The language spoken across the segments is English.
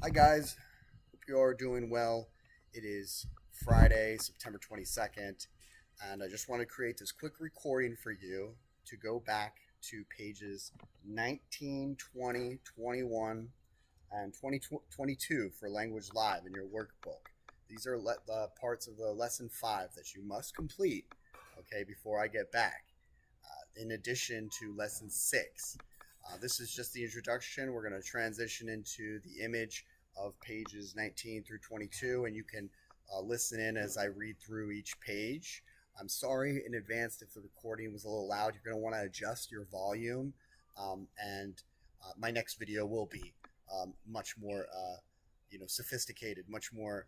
Hi, guys. Hope you are doing well. It is Friday, September 22nd, and I just want to create this quick recording for you to go back to pages 19, 20, 21, and 2022 for Language Live in your workbook. These are the parts of the lesson 5 that you must complete, okay, before I get back, in addition to lesson 6. This is just the introduction. We're going to transition into the image of pages 19 through 22, and you can listen in as I read through each page. I'm sorry in advance if the recording was a little loud. You're going to want to adjust your volume, and my next video will be much more, sophisticated, much more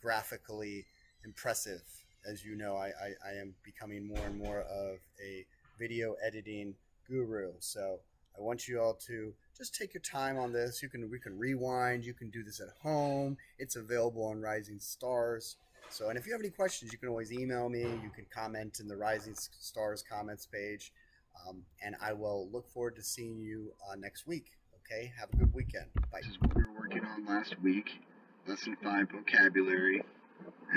graphically impressive. As you know, I am becoming more and more of a video editing guru. So I want you all to just take your time on this. We can rewind. You can do this at home. It's available on Rising Stars. So, and if you have any questions, you can always email me. You can comment in the Rising Stars comments page, and I will look forward to seeing you next week. Okay, have a good weekend. Bye. This is what we were working on last week. Lesson 5, vocabulary.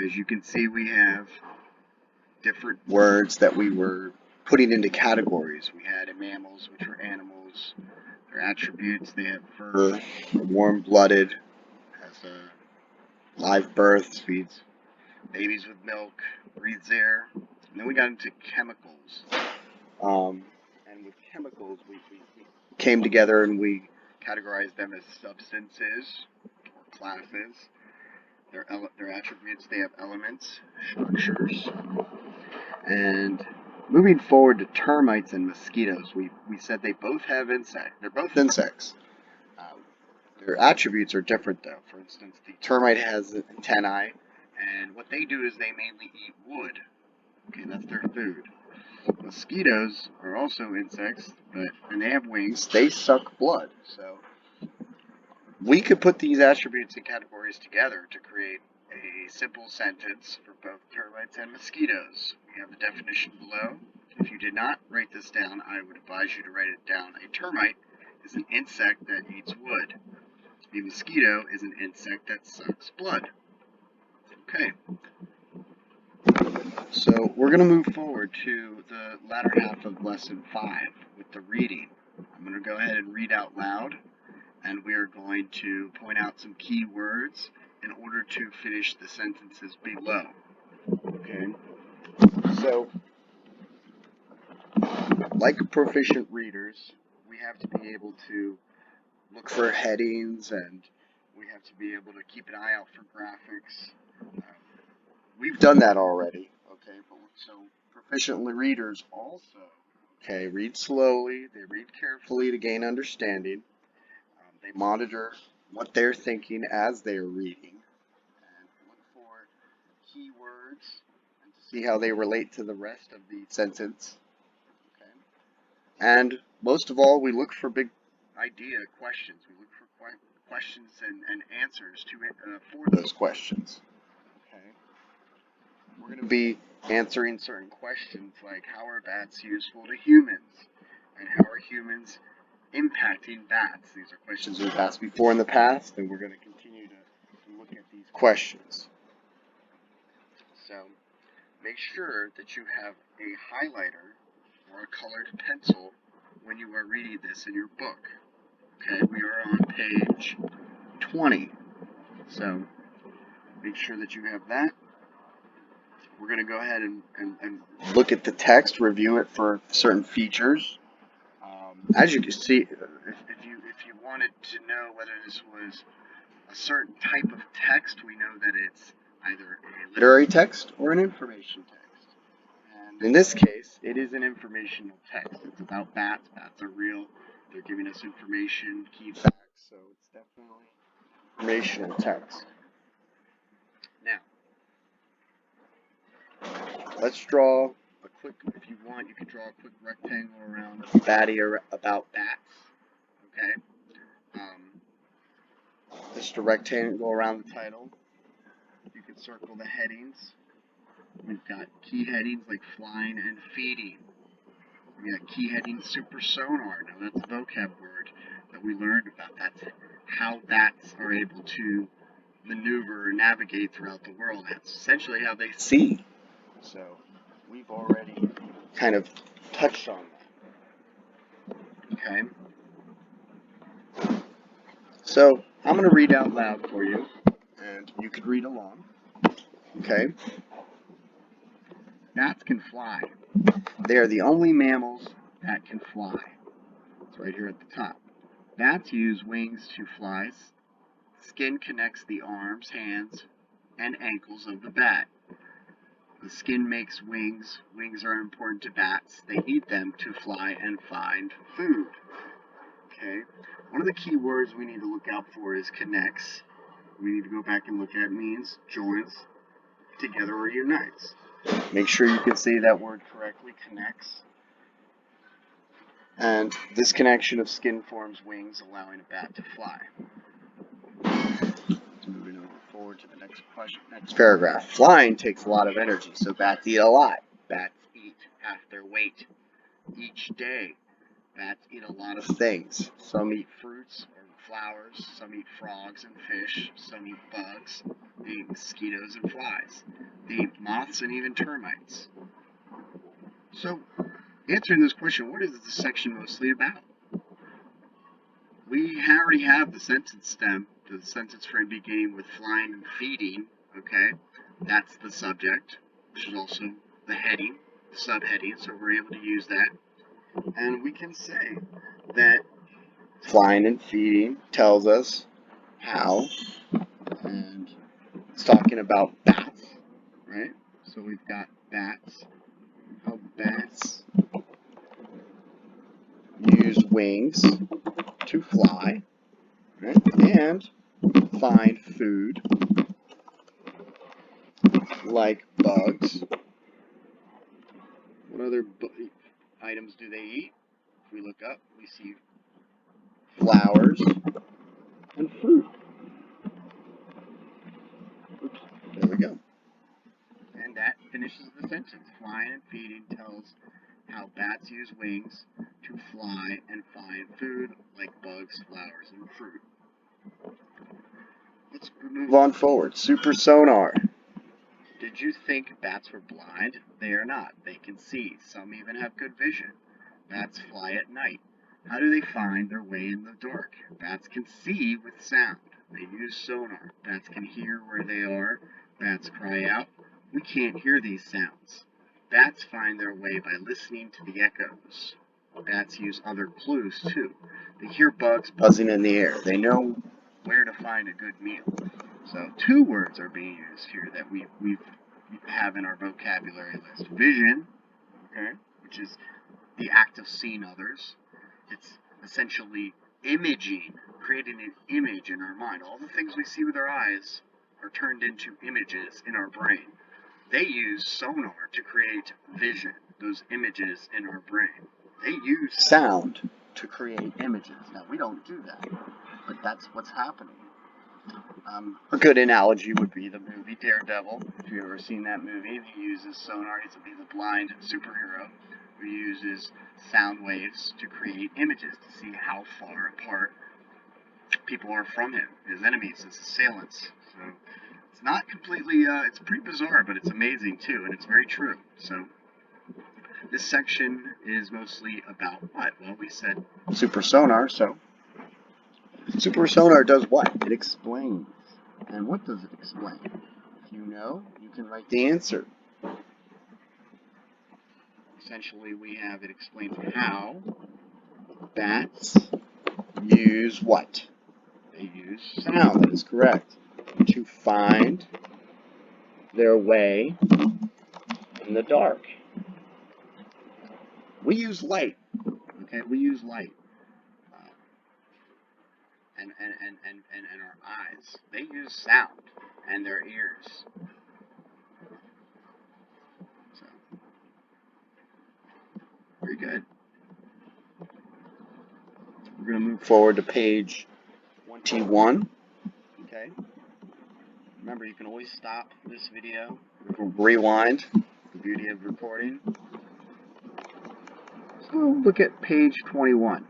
As you can see, we have different words that we were putting into categories. We had mammals, which were animals. Their attributes: they have fur, warm-blooded, has a live birth, feeds babies with milk, breathes air. And then we got into chemicals. And with chemicals, we came together and we categorized them as substances or classes. Their attributes: they have elements, structures. And moving forward to termites and mosquitoes, we said they both have insects. They're both insects. Their attributes are different, though. For instance, the termite has antennae, and what they do is they mainly eat wood. Okay, that's their food. Mosquitoes are also insects, and they have wings. They suck blood. So we could put these attributes and categories together to create a simple sentence for both termites and mosquitoes. We have the definition below. If you did not write this down, I would advise you to write it down. A termite is an insect that eats wood. A mosquito is an insect that sucks blood. Okay. So we're going to move forward to the latter half of lesson 5 with the reading. I'm going to go ahead and read out loud, and we are going to point out some key words in order to finish the sentences below. Okay? So, like proficient readers, we have to be able to look for headings, and we have to be able to keep an eye out for graphics. We've done that already, okay? So proficient readers also, okay, read slowly. They read carefully to gain understanding. They monitor what they're thinking as they're reading, and look for keywords and to see how they relate to the rest of the sentence. Okay? And most of all, we look for big idea questions. We look for questions and answers for those questions. Okay? We're going to be answering certain questions like, how are bats useful to humans? And how are humans impacting bats? These are questions we've asked before in the past, and we're going to continue to look at these questions. So make sure that you have a highlighter or a colored pencil when you are reading this in your book. Okay, we are on page 20. So make sure that you have that. We're going to go ahead and look at the text, review it for certain features. As you can see, if you wanted to know whether this was a certain type of text, we know that it's either a literary text or an information text. And in this case, it is an informational text. It's about bats. Bats are real. They're giving us information, key facts, so it's definitely informational text. Now, let's draw a quick, if you want, you can draw a quick rectangle around about bats. Okay? Just a rectangle around the title. You can circle the headings. We've got key headings like flying and feeding. We got key heading super sonar. Now that's a vocab word that we learned about. That's how bats are able to maneuver or navigate throughout the world. That's essentially how they see. So we've already kind of touched on that. Okay? So I'm going to read out loud for you, and you could read along. Okay? Bats can fly. They are the only mammals that can fly. It's right here at the top. Bats use wings to fly. Skin connects the arms, hands, and ankles of the bat. The skin makes wings. Wings are important to bats. They eat them to fly and find food. Okay? One of the key words we need to look out for is connects. We need to go back and look at means joins, together, or unites. Make sure you can say that word correctly, connects. And this connection of skin forms wings, allowing a bat to fly. Moving over forward to the next question, next paragraph. Flying takes a lot of energy, so bats eat a lot. Bats eat half their weight each day. Bats eat a lot of things. Some eat fruits or flowers, some eat frogs and fish, some eat bugs, they eat mosquitoes and flies. They eat moths and even termites. So, answering this question, what is this section mostly about? We already have the sentence stem, the sentence frame beginning with flying and feeding, okay? That's the subject, which is also the heading, the subheading, so we're able to use that. And we can say that flying and feeding tells us how, and it's talking about bats, right? So we've got bats, how bats use wings to fly, right? And find food like bugs. What other items do they eat? If we look up, we see flowers and fruit. Oops, there we go. And that finishes the sentence. Flying and feeding tells how bats use wings to fly and find food like bugs, flowers, and fruit. Let's move on forward. Super sonar. Did you think bats were blind? They are not. They can see. Some even have good vision. Bats fly at night. How do they find their way in the dark? Bats can see with sound. They use sonar. Bats can hear where they are. Bats cry out. We can't hear these sounds. Bats find their way by listening to the echoes. Bats use other clues too. They hear bugs buzzing in the air. They know where to find a good meal. So 2 words are being used here that we have in our vocabulary list. Vision, okay, which is the act of seeing others. It's essentially imaging, creating an image in our mind. All the things we see with our eyes are turned into images in our brain. They use sonar to create vision, those images in our brain. They use sound to create images. Now, we don't do that, but that's what's happening. A good analogy would be the movie Daredevil. If you've ever seen that movie, he uses sonar. He's a blind superhero who uses sound waves to create images to see how far apart people are from him, his enemies, his assailants. So it's not completely, it's pretty bizarre, but it's amazing too, and it's very true. So this section is mostly about what? Well, we said super sonar, so super sonar does what? It explains. And what does it explain? If you know, you can write the answer. Essentially, we have it explains how bats use what? They use sound, that is correct, to find their way in the dark. We use light, okay? We use light. And our eyes. They use sound and their ears. So, very good. We're going to move forward to page 21. Okay. Remember, you can always stop this video, rewind, the beauty of recording. So look at page 21.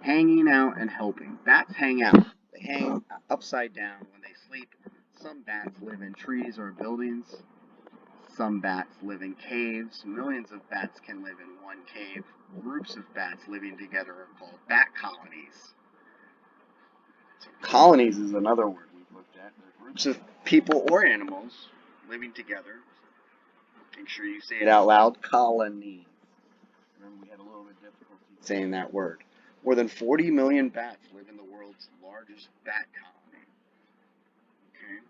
Hanging out and helping. Bats hang out. They hang upside down when they sleep. Some bats live in trees or buildings. Some bats live in caves. Millions of bats can live in one cave. Groups of bats living together are called bat colonies. So colonies is another word we've looked at. They're groups of people or animals living together. Make sure you say it out loud. Colony. Remember, we had a little bit of difficulty saying that word. More than 40 million bats live in the world's largest bat colony. Okay?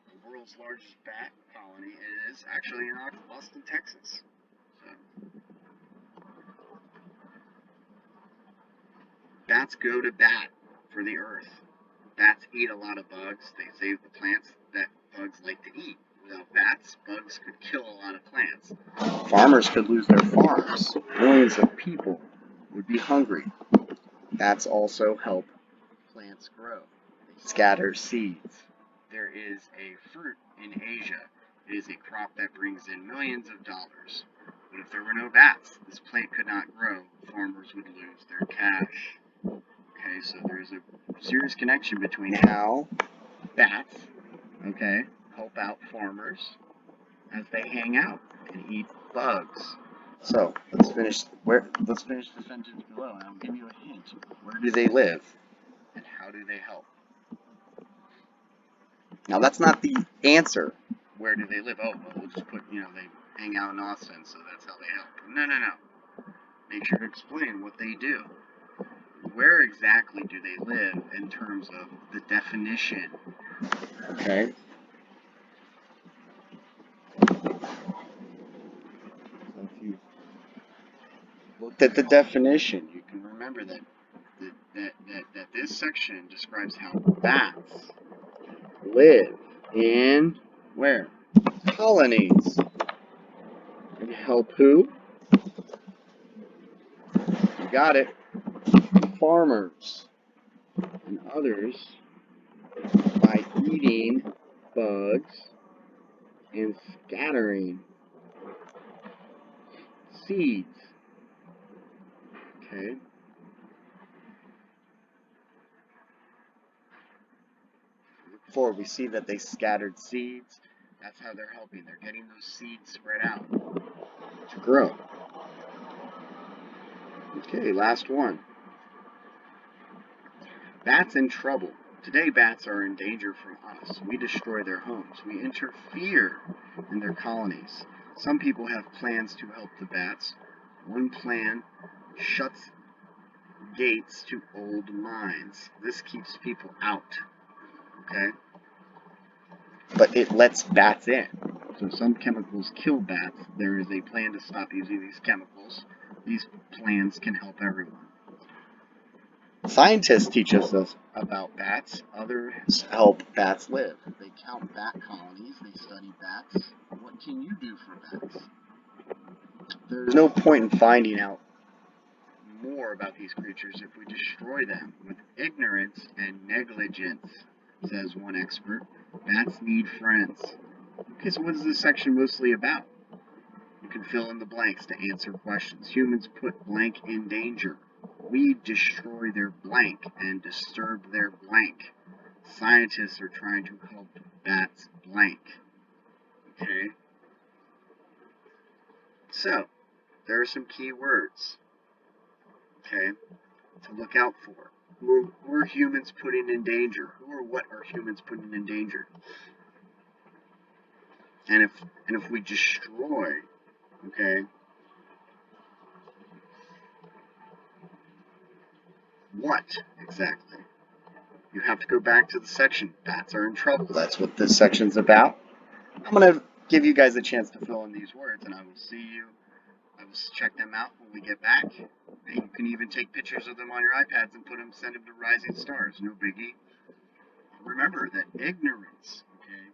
The world's largest bat colony is actually in Austin, Texas. So, bats go to bat for the earth. Bats eat a lot of bugs. They save the plants that bugs like to eat. Without bats, bugs could kill a lot of plants. Farmers could lose their farms. Millions of people would be hungry. Bats also help plants grow. They scatter seeds. There is a fruit in Asia. It is a crop that brings in millions of dollars. But if there were no bats, this plant could not grow. Farmers would lose their cash. Okay, so there's a serious connection between how bats, help out farmers as they hang out and eat bugs. So let's finish the sentence below, and I'll give you a hint. Where do they live, and how do they help? Now that's not the answer. Where do they live? Oh, well, we'll just put they hang out in Austin, so that's how they help. No. Make sure to explain what they do. Where exactly do they live in terms of the definition? Okay. So if you looked at the definition, you can remember that this section describes how bats live in where? Colonies. And help who? You got it. Farmers and others by eating bugs and scattering seeds. Okay. Before we see that they scattered seeds, that's how they're helping. They're getting those seeds spread out to grow. Okay, last one. Bats in trouble. Today, bats are in danger from us. We destroy their homes. We interfere in their colonies. Some people have plans to help the bats. One plan shuts gates to old mines. This keeps people out. Okay? But it lets bats in. So some chemicals kill bats. There is a plan to stop using these chemicals. These plans can help everyone. Scientists teach us about bats. Others help bats live. They count bat colonies. They study bats. What can you do for bats? There's no point in finding out more about these creatures if we destroy them with ignorance and negligence, says one expert. Bats need friends. Okay, so what is this section mostly about? You can fill in the blanks to answer questions. Humans put blank in danger. We destroy their blank and disturb their blank. Scientists are trying to help bats blank. Okay? So, there are some key words, okay, to look out for. Who are humans putting in danger? Who or what are humans putting in danger? And if we destroy, okay, what exactly? You have to go back to the section. Bats are in trouble. That's what this section's about. I'm going to give you guys a chance to fill in these words, and I will check them out when we get back. And you can even take pictures of them on your iPads and send them to Rising Stars. No biggie. Remember that ignorance, okay,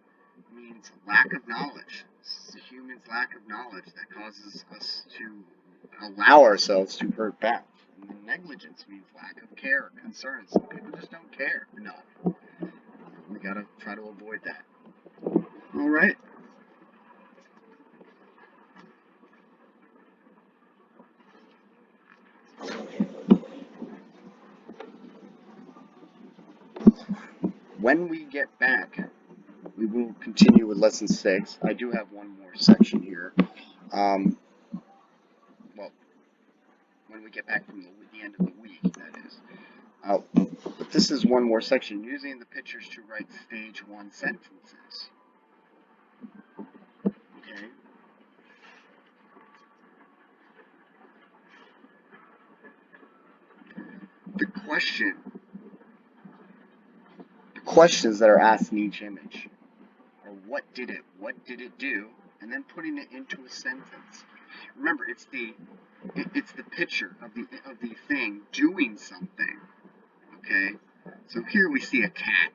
means lack of knowledge. It's the human's lack of knowledge that causes us to allow ourselves to hurt bats. And negligence means lack of care or concern. Some people just don't care enough. We gotta try to avoid that. All right. When we get back, we will continue with lesson 6. I do have one more section here. Well, when we get back from the end of the week, that is. But this is one more section, using the pictures to write stage 1 sentences. Okay? The questions that are asked in each image are what did it do, and then putting it into a sentence. Remember, it's the picture of the thing doing something. Okay? So here we see a cat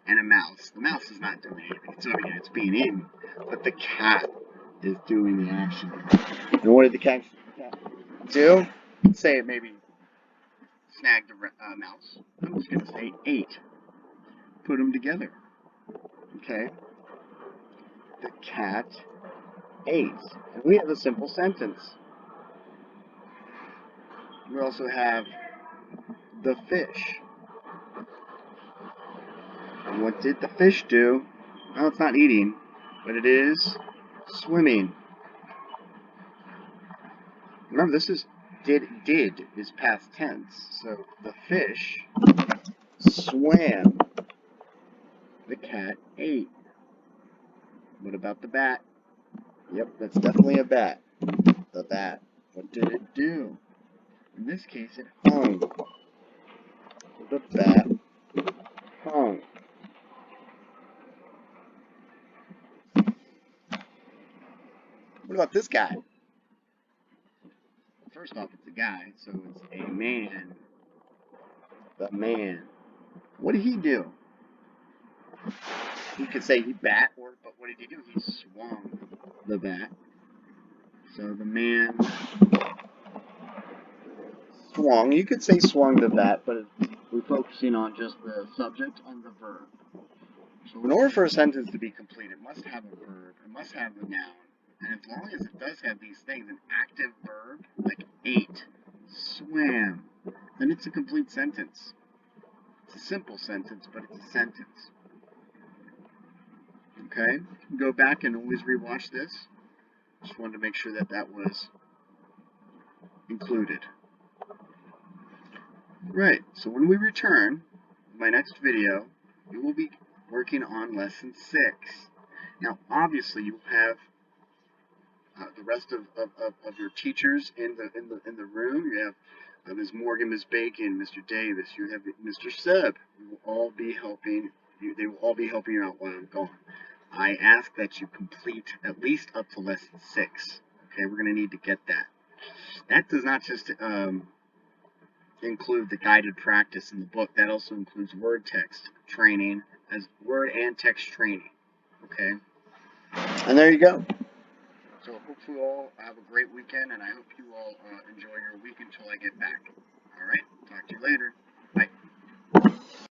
and a mouse. The mouse is not doing anything. It's being eaten, but the cat is doing the action. And what did the cat do? Say it maybe snagged a mouse. I'm just going to say ate. Put them together. Okay? The cat ate. And we have a simple sentence. We also have the fish. And what did the fish do? Well, it's not eating, but it is swimming. Remember, this is did is past tense. So the fish swam. The cat ate. What about the bat? Yep, that's definitely a bat. The bat. What did it do? In this case, it hung. The bat hung. What about this guy? First off, it's a guy, so it's a man. The man. What did he do? You could say he bat, but what did he do? He swung the bat. So the man swung. You could say swung the bat, but we're focusing on just the subject and the verb. So in order for a sentence to be complete, it must have a verb, it must have a noun. And as long as it does have these things, an active verb, like ate, swam, then it's a complete sentence. It's a simple sentence, but it's a sentence. Okay? Go back and always rewatch this. Just wanted to make sure that that was included. Right, so when we return, my next video, we will be working on lesson 6. Now, obviously, you have the rest of your teachers in the room. You have Ms. Morgan, Ms. Bacon, Mr. Davis. You have Mr. Seb. We will all be helping you. They will all be helping you out while I'm gone. I ask that you complete at least up to lesson 6. Okay, we're going to need to get that. That does not just include the guided practice in the book. That also includes word text training, as word and text training. Okay, and there you go. So I hope you all have a great weekend, and I hope you all enjoy your week until I get back. All right, talk to you later.